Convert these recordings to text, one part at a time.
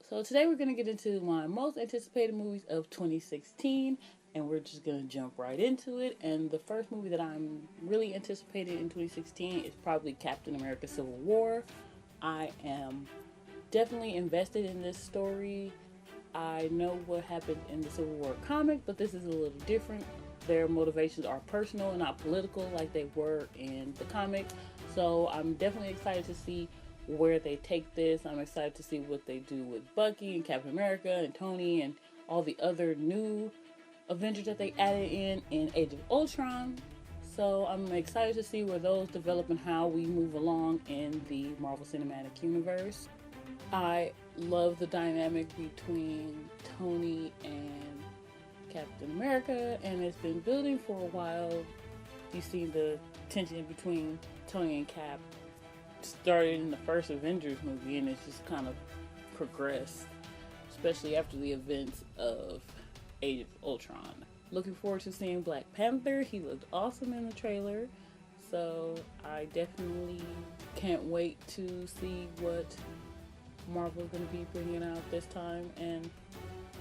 So today we're going to get into my most anticipated movies of 2016, and we're just going to jump right into it. And the first movie that I'm really anticipating in 2016 is probably Captain America Civil War. I am definitely invested in this story. I know what happened in the Civil War comic, but this is a little different. Their motivations are personal and not political like they were in the comic. So I'm definitely excited to see where they take this. I'm excited to see what they do with Bucky and Captain America and Tony and all the other new Avengers that they added in Age of Ultron. So I'm excited to see where those develop and how we move along in the Marvel Cinematic Universe. I love the dynamic between Tony and Captain America, and it's been building for a while. You see the tension between Tony and Cap started in the first Avengers movie, and it's just kind of progressed, especially after the events of Age of Ultron. Looking forward to seeing Black Panther. He looked awesome in the trailer, so I definitely can't wait to see what Marvel's going to be bringing out this time. And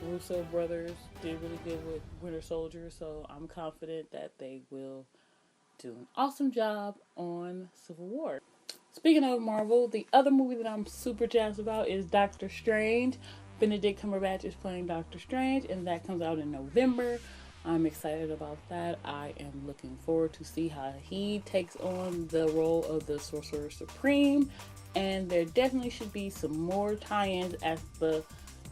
Russo brothers did really good with Winter Soldier, so I'm confident that they will do an awesome job on Civil War. Speaking of Marvel, the other movie that I'm super jazzed about is Doctor Strange. Benedict Cumberbatch is playing Doctor Strange, and that comes out in November. I'm excited about that. I am looking forward to see how he takes on the role of the Sorcerer Supreme, and there definitely should be some more tie-ins as the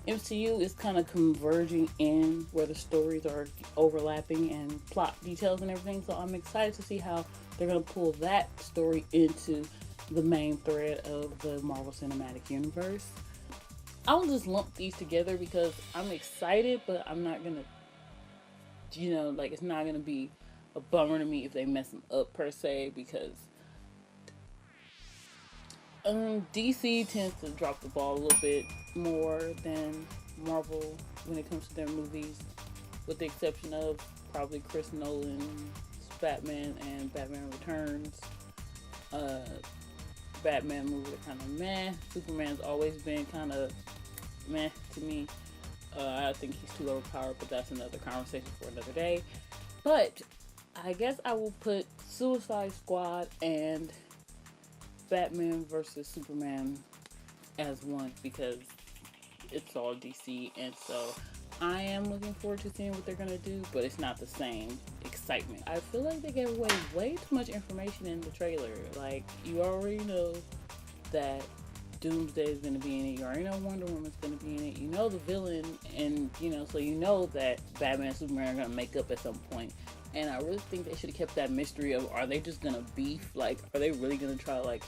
MCU is kind of converging in where the stories are overlapping and plot details and everything. So I'm excited to see how they're going to pull that story into the main thread of the Marvel Cinematic Universe. I'll just lump these together because I'm excited, but I'm not going to, it's not going to be a bummer to me if they mess them up per se, because DC tends to drop the ball a little bit more than Marvel when it comes to their movies, with the exception of probably Chris Nolan's Batman and Batman Returns. Batman movies are kind of meh. Superman's always been kind of meh to me. I think he's too overpowered, but that's another conversation for another day. But I guess I will put Suicide Squad and Batman vs. Superman as one because it's all DC, and so I am looking forward to seeing what they're gonna do, but it's not the same excitement. I feel like they gave away way too much information in the trailer. Like, you already know that Doomsday is gonna be in it. You already know Wonder Woman's gonna be in it. You know the villain, and so you know that Batman and Superman are gonna make up at some point. And I really think they should have kept that mystery of, are they just gonna beef? Like, are they really gonna try to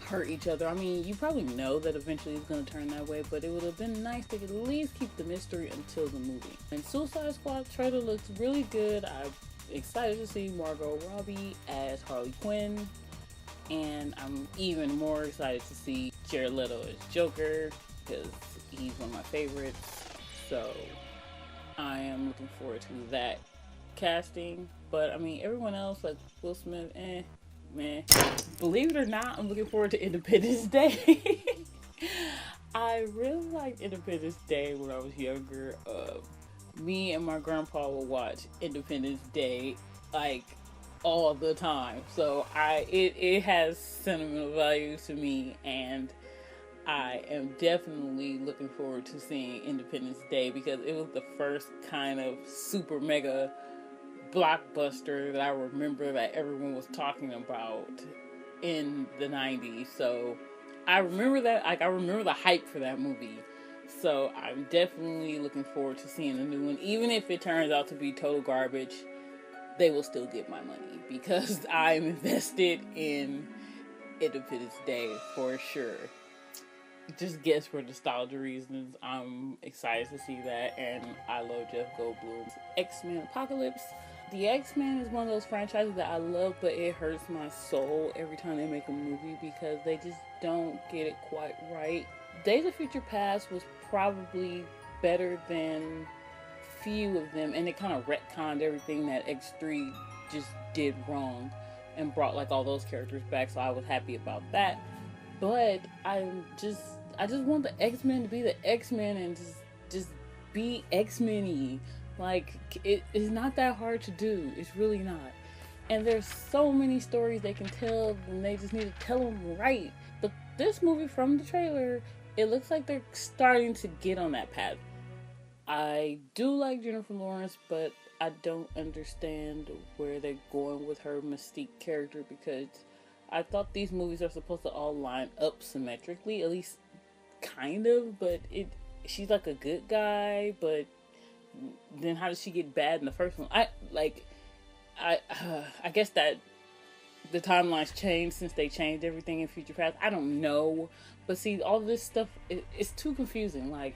hurt each other? I mean, you probably know that eventually it's going to turn that way, but it would have been nice to at least keep the mystery until the movie. And Suicide Squad trailer looks really good. I'm excited to see Margot Robbie as Harley Quinn, and I'm even more excited to see Jared Leto as Joker because he's one of my favorites. So I am looking forward to that casting. But I mean, everyone else, like Will Smith, man, believe it or not, I'm looking forward to Independence Day. I really liked Independence Day when I was younger. Me and my grandpa would watch Independence Day all the time. So it has sentimental value to me, and I am definitely looking forward to seeing Independence Day because it was the first kind of super mega blockbuster that I remember that everyone was talking about in the 90s. So I remember that, I remember the hype for that movie. So I'm definitely looking forward to seeing the new one. Even if it turns out to be total garbage, they will still get my money because I'm invested in Independence Day for sure. Just guess for nostalgia reasons, I'm excited to see that, and I love Jeff Goldblum's X-Men Apocalypse. The X-Men is one of those franchises that I love, but it hurts my soul every time they make a movie because they just don't get it quite right. Days of Future Past was probably better than few of them, and it kind of retconned everything that X3 just did wrong and brought all those characters back, so I was happy about that. But I I just want the X-Men to be the X-Men and just be X-Men-y. Like, it is not that hard to do. It's really not. And there's so many stories they can tell, and they just need to tell them right. But this movie, from the trailer, it looks like they're starting to get on that path. I do like Jennifer Lawrence, but I don't understand where they're going with her Mystique character, because I thought these movies are supposed to all line up symmetrically, at least kind of, but she's like a good guy, but then how did she get bad in the first one? I guess that the timelines changed since they changed everything in Future Past. I don't know, but see, all this stuff, it's too confusing. Like,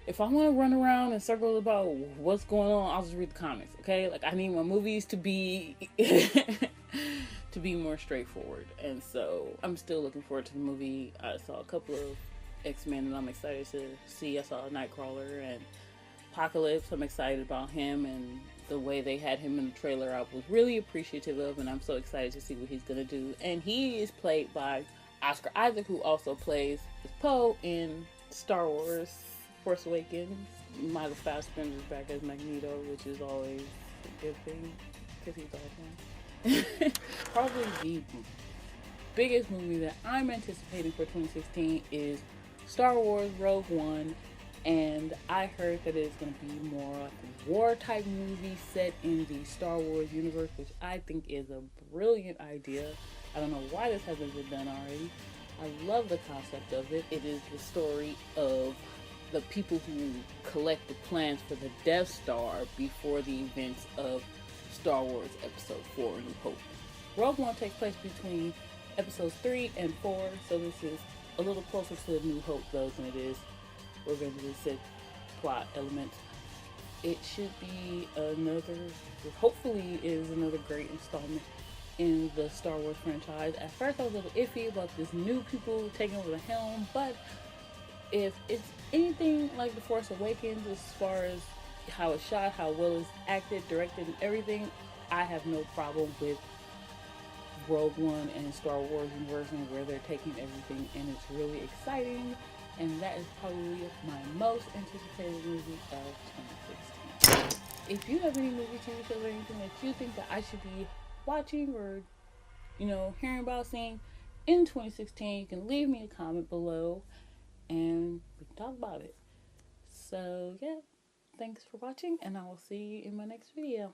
if I want to run around in circles about what's going on, I'll just read the comics, okay? Like, I need my movies to be to be more straightforward. And so I'm still looking forward to the movie. I saw a couple of X-Men that I'm excited to see. I saw Nightcrawler and Apocalypse. I'm excited about him, and the way they had him in the trailer I was really appreciative of, and I'm so excited to see what he's gonna do. And he is played by Oscar Isaac, who also plays Poe in Star Wars Force Awakens. Michael Fassbender's back as Magneto, which is always a good thing because he's awesome. Probably the biggest movie that I'm anticipating for 2016 is Star Wars Rogue One, and I heard that it's going to be more like a war type movie set in the Star Wars universe, which I think is a brilliant idea. I don't know why this hasn't been done already. I love the concept of it. It is the story of the people who collected plans for the Death Star before the events of Star Wars Episode 4, New Hope. Rogue One takes place between Episodes 3 and 4, so this is a little closer to New Hope, though, than it is Revenge Sith plot elements. It should be hopefully is another great installment in the Star Wars franchise. At first I was a little iffy about this new people taking over the helm, but if it's anything like The Force Awakens as far as how it's shot, how well it's acted, directed, and everything, I have no problem with Rogue One and Star Wars version where they're taking everything, and it's really exciting, and that is probably my most anticipated movie of 2016. If you have any movie, TV shows, or anything that you think that I should be watching or, hearing about, seeing in 2016, you can leave me a comment below and we can talk about it. So yeah, thanks for watching, and I will see you in my next video.